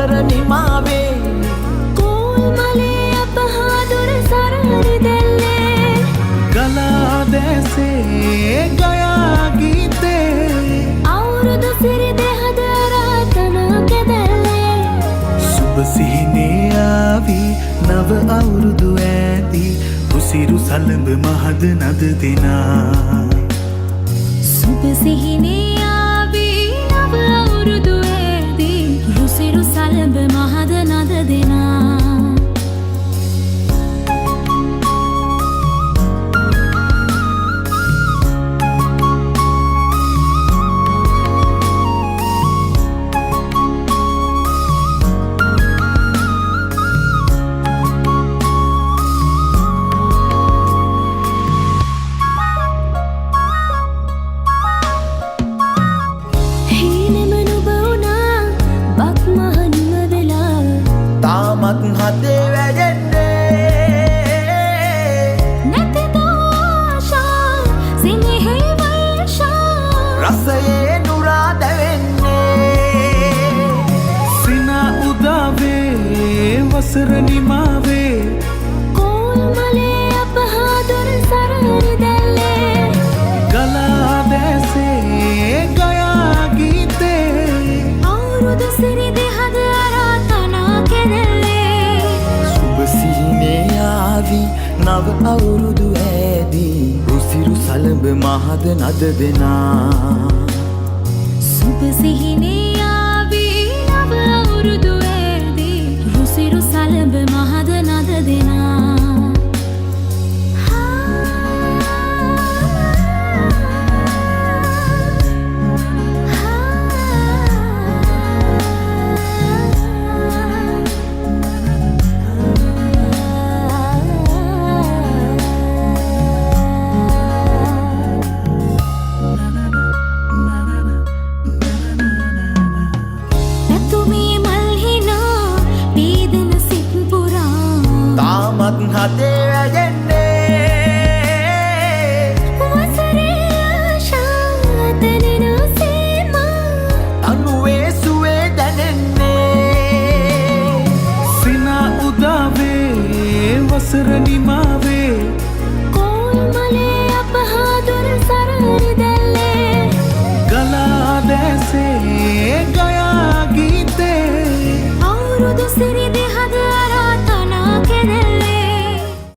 වසර නිමාවේ කෝල් මලේ අපහාදුර සරණ දෙල්ලේ ගලා දැසේ ගයා ගීතේ අවුරුදු සිරි දෙහද රාතන කෙදල්ලේ සුබ සිහිනේ ආවි නව අවුරුදු ඇති උසිරු සලඹ මහද නද දෙනා සුබ සිහිනේ ආවි නව අවුරුදු ඇති රුසිරු සලඹ මහද නද දෙනා තාමත් හදේ වැඩෙන්නේ නැතිද ආශා සිනහේ වර්ෂා රසයේ නුරා දැවෙන්නේ සිනා උදාවේ වසර නිමාවේ කෝල් මලේ අපහාදුර සරණ දෙල්ලේ ගලා දැසේ ගයා ගීතේ අවුරුදු සිරි දෙහද රාතනා කෙදල්ලේ සුබ සිහිනේ ආවි නව අවුරුදු ඇදී රුසිරු සලඹ මහද නද දෙනා සුබ සිහිනේ ආවි නව අවුරුදු ඇදී රුසිරු සලඹ මහද නද දෙනා තාමත් හදේ වැඩෙන්නේ වසරේ ආශා තනෙන සීමා තනුවේ සුවේ දැනෙන්නේ සිනා උදාවේ වසර නිමාවේ